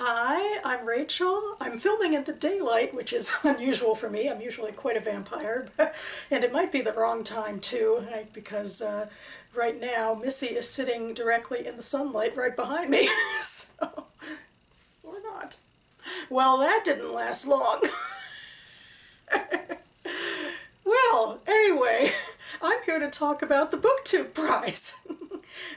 Hi, I'm Rachel. I'm filming in the daylight, which is unusual for me. I'm usually quite a vampire, and it might be the wrong time too, right? Because right now Missy is sitting directly in the sunlight right behind me, so, or not. Well, that didn't last long. Well, anyway, I'm here to talk about the BookTube Prize.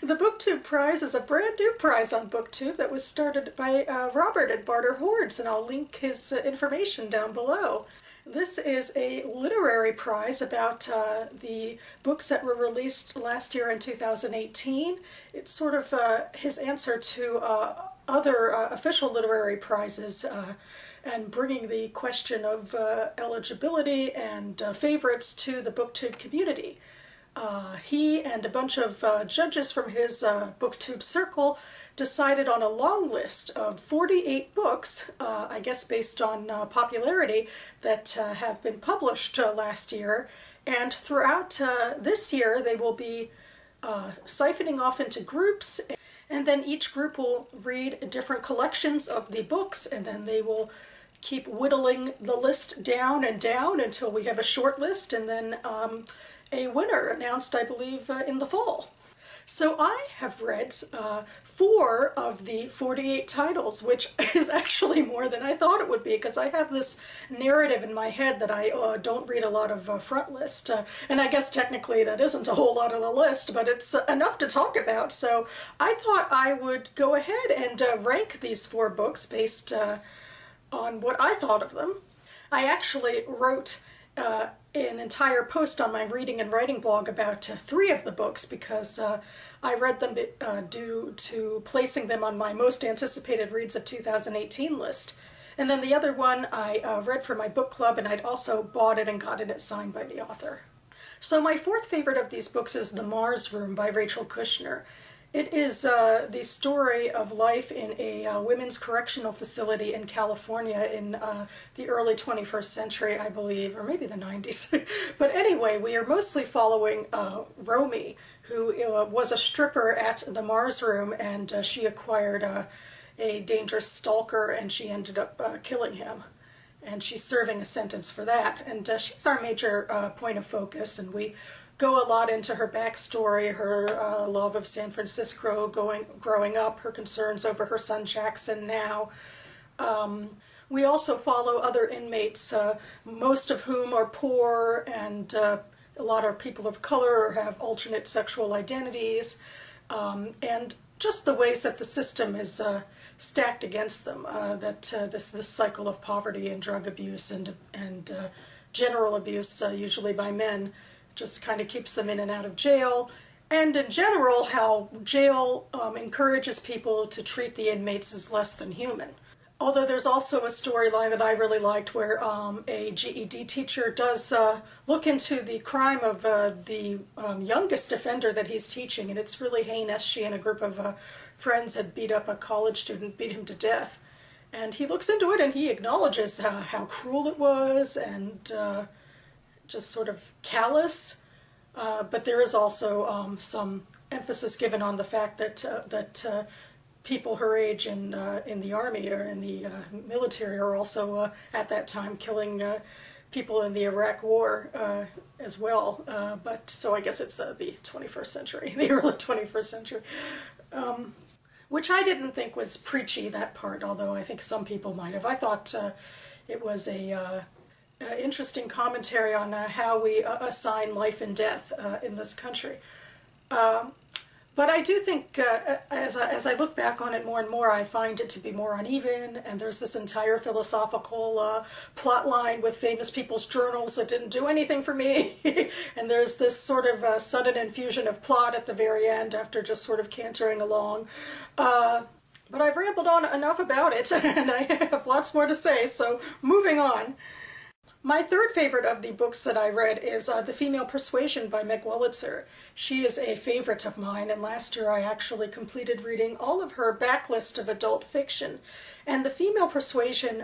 The BookTube Prize is a brand new prize on BookTube that was started by Robert at Barter Hordes, and I'll link his information down below. This is a literary prize about the books that were released last year in 2018. It's sort of his answer to other official literary prizes and bringing the question of eligibility and favorites to the BookTube community. He and a bunch of judges from his BookTube circle decided on a long list of 48 books, I guess based on popularity, that have been published last year. And throughout this year, they will be siphoning off into groups, and then each group will read different collections of the books, and then they will keep whittling the list down and down until we have a short list, and then a winner announced, I believe, in the fall. So I have read 4 of the 48 titles, which is actually more than I thought it would be, because I have this narrative in my head that I don't read a lot of front list, and I guess technically that isn't a whole lot of the list, but it's enough to talk about. So I thought I would go ahead and rank these 4 books based on what I thought of them. I actually wrote an entire post on my reading and writing blog about 3 of the books, because I read them due to placing them on my most anticipated reads of 2018 list. And then the other one I read for my book club, and I'd also bought it and gotten it signed by the author. So my 4th favorite of these books is The Mars Room by Rachel Kushner. It is the story of life in a women's correctional facility in California in the early 21st century, I believe, or maybe the 90s. But anyway, we are mostly following Romy, who was a stripper at the Mars Room, and she acquired a dangerous stalker, and she ended up killing him. And she's serving a sentence for that. And she's our major point of focus, and we go a lot into her backstory, her love of San Francisco growing up, her concerns over her son Jackson now. We also follow other inmates, most of whom are poor, and a lot are people of color or have alternate sexual identities, and just the ways that the system is stacked against them, this cycle of poverty and drug abuse and general abuse, usually by men, just kind of keeps them in and out of jail, and in general how jail encourages people to treat the inmates as less than human. Although there's also a storyline that I really liked where a GED teacher does look into the crime of the youngest offender that he's teaching, and it's really heinous. She and a group of friends had beat up a college student, beat him to death, and he looks into it and he acknowledges how cruel it was and just sort of callous, but there is also some emphasis given on the fact that people her age in the army or in the military are also at that time killing people in the Iraq War as well. But so I guess it's the 21st century, the early 21st century, which I didn't think was preachy, that part, although I think some people might have. I thought it was a interesting commentary on how we assign life and death in this country. But I do think, as I look back on it more and more, I find it to be more uneven, and there's this entire philosophical plot line with famous people's journals that didn't do anything for me, and there's this sort of sudden infusion of plot at the very end after just sort of cantering along. But I've rambled on enough about it, and I have lots more to say, so moving on. My 3rd favorite of the books that I read is The Female Persuasion by Meg Wolitzer. She is a favorite of mine, and last year I actually completed reading all of her backlist of adult fiction. And The Female Persuasion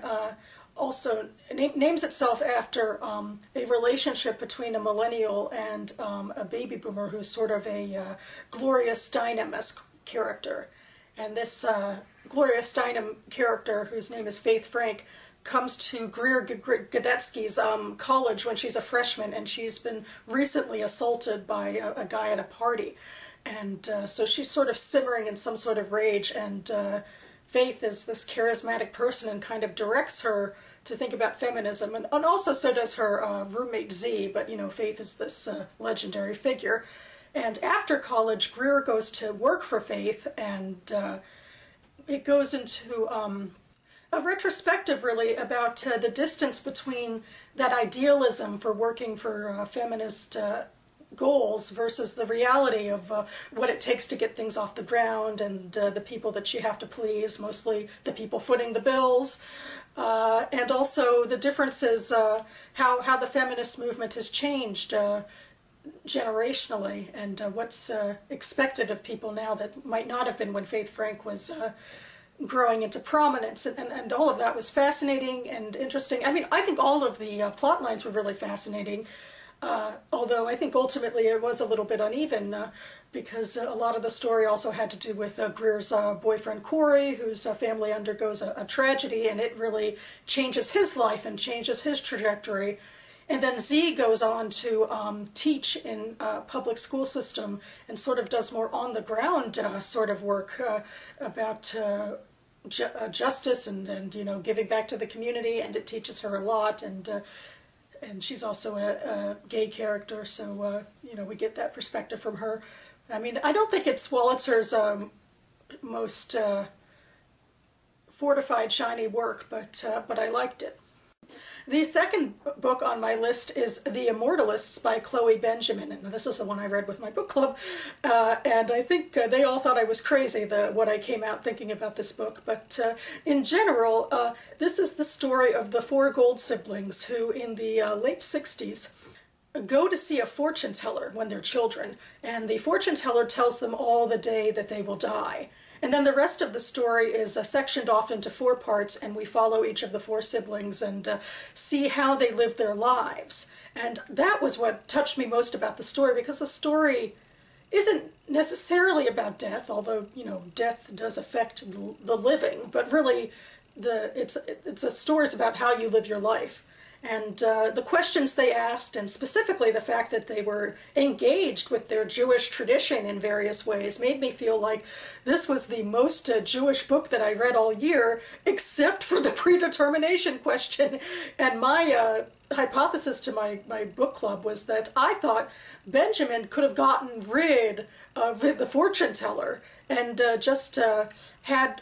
also names itself after a relationship between a millennial and a baby boomer who's sort of a Gloria Steinem-esque character. And this Gloria Steinem character, whose name is Faith Frank, comes to Greer Gadetsky's college when she's a freshman, and she's been recently assaulted by a guy at a party. And so she's sort of simmering in some sort of rage, and Faith is this charismatic person and kind of directs her to think about feminism, and also so does her roommate Z, but Faith is this legendary figure. And after college, Greer goes to work for Faith, and it goes into a retrospective, really, about the distance between that idealism for working for feminist goals versus the reality of what it takes to get things off the ground, and the people that you have to please, mostly the people footing the bills. And also the differences, how the feminist movement has changed generationally, and what's expected of people now that might not have been when Faith Frank was growing into prominence, and all of that was fascinating and interesting. I mean, I think all of the plot lines were really fascinating, although I think ultimately it was a little bit uneven, because a lot of the story also had to do with Greer's boyfriend Corey, whose family undergoes a tragedy, and it really changes his life and changes his trajectory. And then Z goes on to teach in a public school system and sort of does more on-the-ground sort of work about justice and giving back to the community, and it teaches her a lot, and she's also a gay character, so we get that perspective from her. I mean, I don't think it's Wolitzer's most fortified, shiny work, but I liked it. The second book on my list is The Immortalists by Chloe Benjamin, and this is the one I read with my book club, and I think they all thought I was crazy when I came out thinking about this book, but in general, this is the story of the four Gold siblings who, in the late 60s, go to see a fortune teller when they're children, and the fortune teller tells them all the day that they will die. And then the rest of the story is sectioned off into 4 parts, and we follow each of the 4 siblings and see how they live their lives. And that was what touched me most about the story, because the story isn't necessarily about death, although, death does affect the living, but really it's a story about how you live your life. And the questions they asked, and specifically the fact that they were engaged with their Jewish tradition in various ways, made me feel like this was the most Jewish book that I read all year, except for the predetermination question. And my hypothesis to my book club was that I thought Benjamin could have gotten rid of the fortune teller and just had...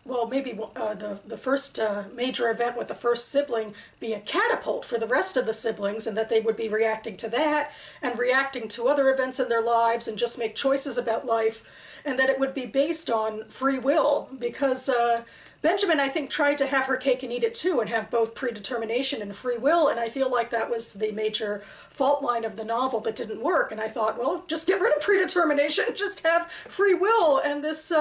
well, maybe the first major event with the first sibling be a catapult for the rest of the siblings, and that they would be reacting to that and reacting to other events in their lives and just make choices about life, and that it would be based on free will, because Benjamin, I think, tried to have her cake and eat it too, and have both predetermination and free will, and I feel like that was the major fault line of the novel that didn't work. And I thought, well, just get rid of predetermination, just have free will, and this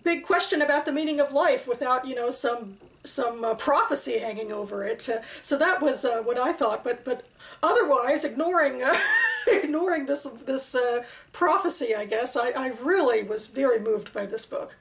big question about the meaning of life without, some prophecy hanging over it. So that was what I thought. But otherwise, ignoring ignoring this prophecy, I guess, I really was very moved by this book.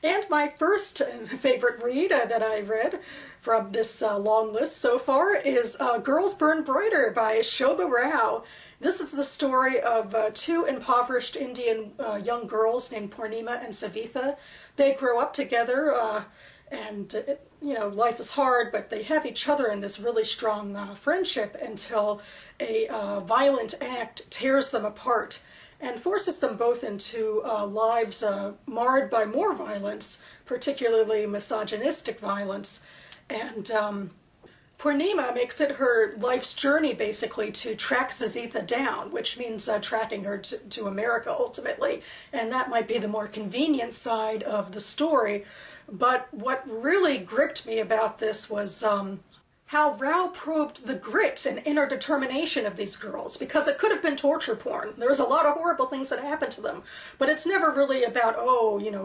And my first favorite read that I read from this long list so far is Girls Burn Brighter by Shobha Rao. This is the story of 2 impoverished Indian young girls named Purnima and Savitha. They grow up together, and life is hard, but they have each other in this really strong friendship until a violent act tears them apart and forces them both into lives marred by more violence, particularly misogynistic violence. And Purnima makes it her life's journey, basically, to track Savitha down, which means tracking her to America, ultimately. And that might be the more convenient side of the story. But what really gripped me about this was how Rao probed the grit and inner determination of these girls, because it could have been torture porn. There was a lot of horrible things that happened to them. But it's never really about,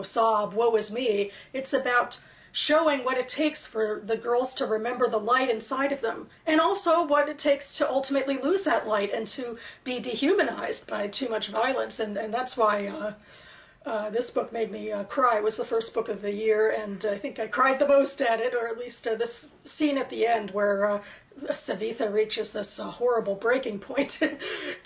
sob, woe is me. It's about showing what it takes for the girls to remember the light inside of them, and also what it takes to ultimately lose that light and to be dehumanized by too much violence. And that's why This book made me cry. It was the first book of the year, and I think I cried the most at it, or at least this scene at the end where Savitha reaches this horrible breaking point,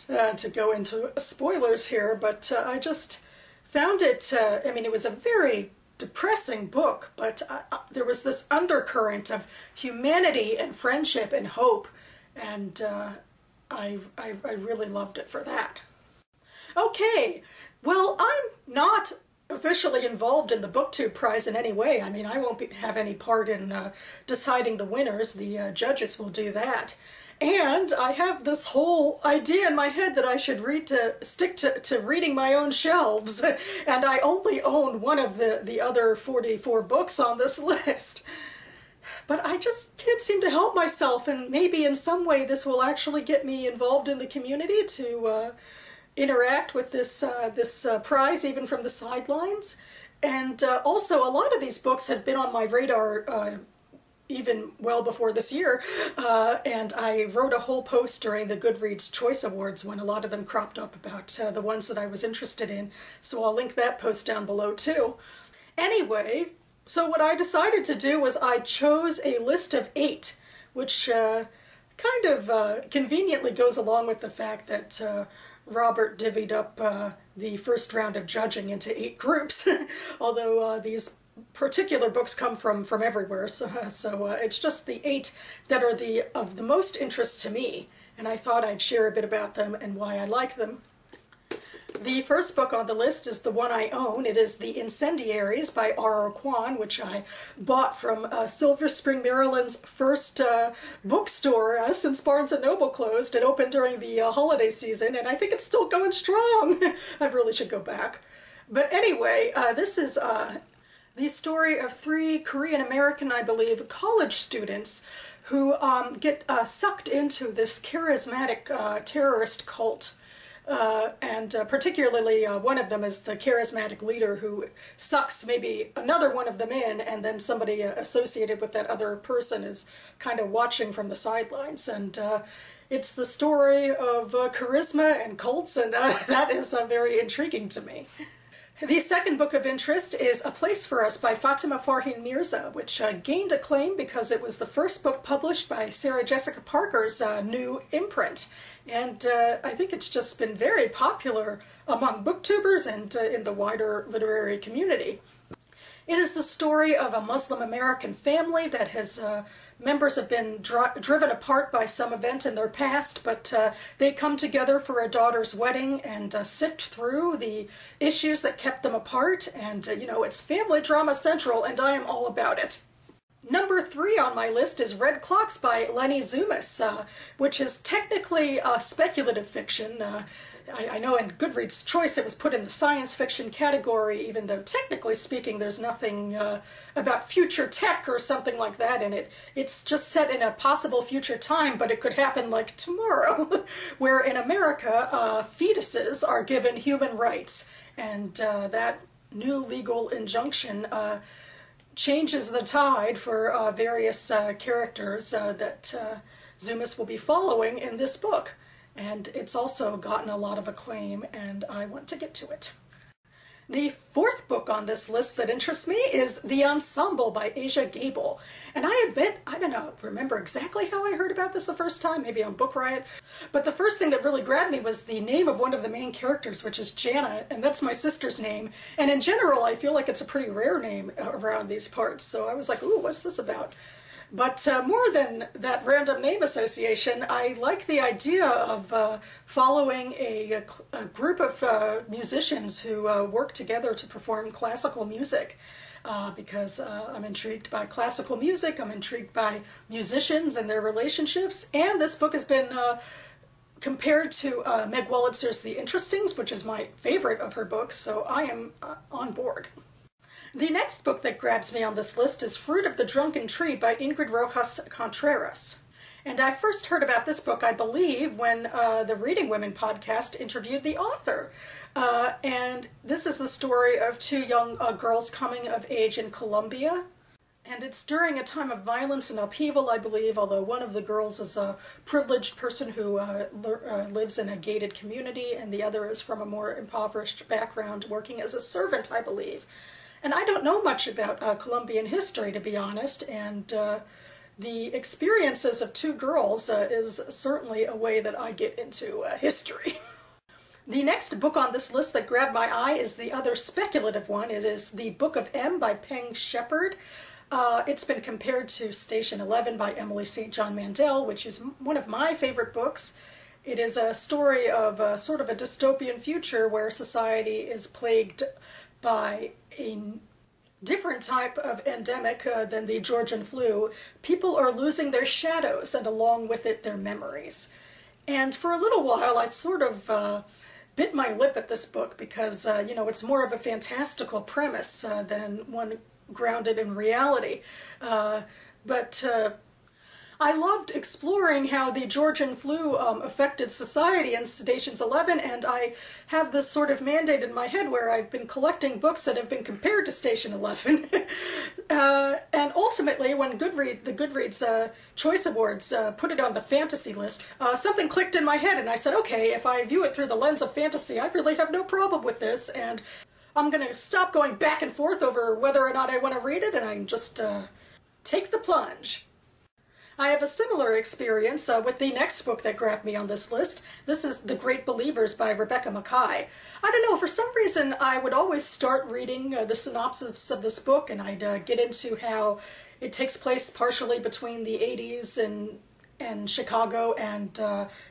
to go into spoilers here, but I just found it, I mean, it was a very depressing book, but there was this undercurrent of humanity and friendship and hope, and I really loved it for that. Okay, well, I'm not officially involved in the BookTube Prize in any way. I mean, I won't have any part in deciding the winners. The judges will do that. And I have this whole idea in my head that I should stick to reading my own shelves, and I only own one of the other 44 books on this list. But I just can't seem to help myself, and maybe in some way this will actually get me involved in the community to interact with this prize, even from the sidelines. And also, a lot of these books had been on my radar even well before this year, and I wrote a whole post during the Goodreads Choice Awards when a lot of them cropped up about the ones that I was interested in, so I'll link that post down below too. Anyway, so what I decided to do was I chose a list of 8, which kind of conveniently goes along with the fact that Robert divvied up the first round of judging into 8 groups, although these particular books come from everywhere, so it's just the 8 that are of the most interest to me, and I thought I'd share a bit about them and why I like them. The first book on the list is the one I own. It is The Incendiaries by R.R. Kwon, which I bought from Silver Spring, Maryland's first bookstore since Barnes & Noble closed. It opened during the holiday season, and I think it's still going strong. I really should go back. But anyway, this is the story of 3 Korean-American, I believe, college students who get sucked into this charismatic terrorist cult. And particularly one of them is the charismatic leader who sucks maybe another one of them in, and then somebody associated with that other person is kind of watching from the sidelines. And it's the story of charisma and cults, and that is very intriguing to me. The second book of interest is A Place for Us by Fatima Farheen Mirza, which gained acclaim because it was the first book published by Sarah Jessica Parker's new imprint. And I think it's just been very popular among booktubers and in the wider literary community. It is the story of a Muslim American family that has members have been driven apart by some event in their past, but they come together for a daughter's wedding and sift through the issues that kept them apart, and you know, it's family drama central, and I am all about it. Number 3 on my list is Red Clocks by Lenny Zumas, which is technically speculative fiction. I know in Goodreads Choice it was put in the science fiction category, even though technically speaking there's nothing about future tech or something like that in it. It's just set in a possible future time, but it could happen like tomorrow, where in America fetuses are given human rights, and that new legal injunction changes the tide for various characters that Zumas will be following in this book. And it's also gotten a lot of acclaim, and I want to get to it. The fourth book on this list that interests me is The Ensemble by Asia Gabel. And I admit, I don't remember exactly how I heard about this the first time, maybe on Book Riot, but the first thing that really grabbed me was the name of one of the main characters, which is Jana, and that's my sister's name. And in general, I feel like it's a pretty rare name around these parts, so I was like, ooh, what's this about? But more than that random name association, I like the idea of following a group of musicians who work together to perform classical music. Because I'm intrigued by classical music, I'm intrigued by musicians and their relationships, and this book has been compared to Meg Wolitzer's The Interestings, which is my favorite of her books, so I am on board. The next book that grabs me on this list is Fruit of the Drunken Tree by Ingrid Rojas Contreras. And I first heard about this book, I believe, when the Reading Women podcast interviewed the author. And this is the story of 2 young girls coming of age in Colombia. And it's during a time of violence and upheaval, I believe, although one of the girls is a privileged person who lives in a gated community, and the other is from a more impoverished background, working as a servant, I believe. And I don't know much about Colombian history, to be honest, and the experiences of two girls is certainly a way that I get into history. The next book on this list that grabbed my eye is the other speculative one. It is The Book of M by Peng Shepherd. It's been compared to Station 11 by Emily St. John Mandel, which is one of my favorite books. It is a story of sort of a dystopian future where society is plagued by a different type of endemic than the Georgian flu. People are losing their shadows and along with it their memories. And for a little while I sort of bit my lip at this book because, you know, it's more of a fantastical premise than one grounded in reality. But I loved exploring how the Georgian flu affected society in Stations 11, and I have this sort of mandate in my head where I've been collecting books that have been compared to Station 11. And ultimately, when the Goodreads Choice Awards put it on the fantasy list, something clicked in my head and I said, okay, if I view it through the lens of fantasy, I really have no problem with this, and I'm going to stop going back and forth over whether or not I want to read it, and I can just take the plunge. I have a similar experience with the next book that grabbed me on this list. This is The Great Believers by Rebecca Makkai. I don't know, for some reason I would always start reading the synopsis of this book, and I'd get into how it takes place partially between the 80s and Chicago and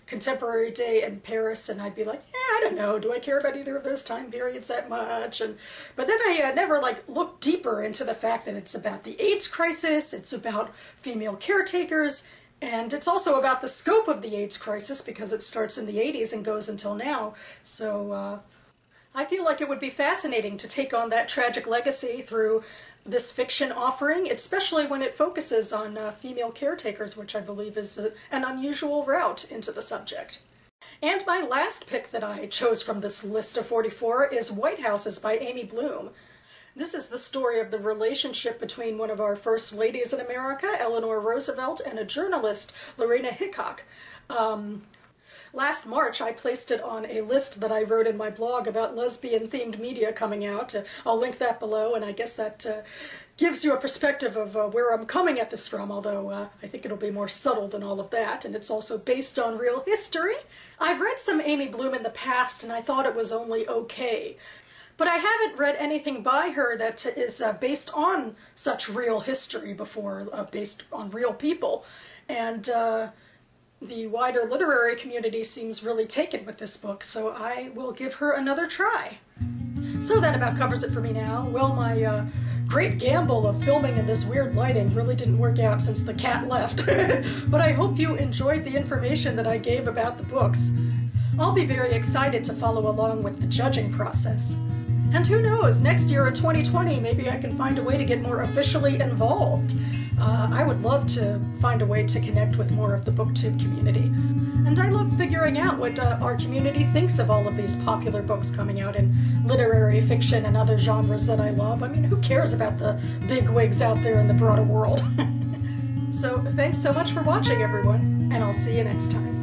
contemporary day in Paris, and I'd be like, I don't know, do I care about either of those time periods that much? But then I never looked deeper into the fact that it's about the AIDS crisis, it's about female caretakers, and it's also about the scope of the AIDS crisis because it starts in the 80s and goes until now. So I feel like it would be fascinating to take on that tragic legacy through this fiction offering, especially when it focuses on female caretakers, which I believe is an unusual route into the subject. And my last pick that I chose from this list of 44 is White Houses by Amy Bloom. This is the story of the relationship between one of our first ladies in America, Eleanor Roosevelt, and a journalist, Lorena Hickok. Last March, I placed it on a list that I wrote in my blog about lesbian-themed media coming out. I'll link that below, and I guess that gives you a perspective of where I'm coming at this from, although I think it'll be more subtle than all of that, and it's also based on real history. I've read some Amy Bloom in the past, and I thought it was only okay. But I haven't read anything by her that is based on such real history before, based on real people. And the wider literary community seems really taken with this book, so I will give her another try. So that about covers it for me now. Well, my great gamble of filming in this weird lighting really didn't work out since the cat left. But I hope you enjoyed the information that I gave about the books. I'll be very excited to follow along with the judging process. And who knows, next year in 2020, maybe I can find a way to get more officially involved. I would love to find a way to connect with more of the BookTube community. And I love figuring out what our community thinks of all of these popular books coming out in literary fiction and other genres that I love. I mean, who cares about the big wigs out there in the broader world? So thanks so much for watching, everyone, and I'll see you next time.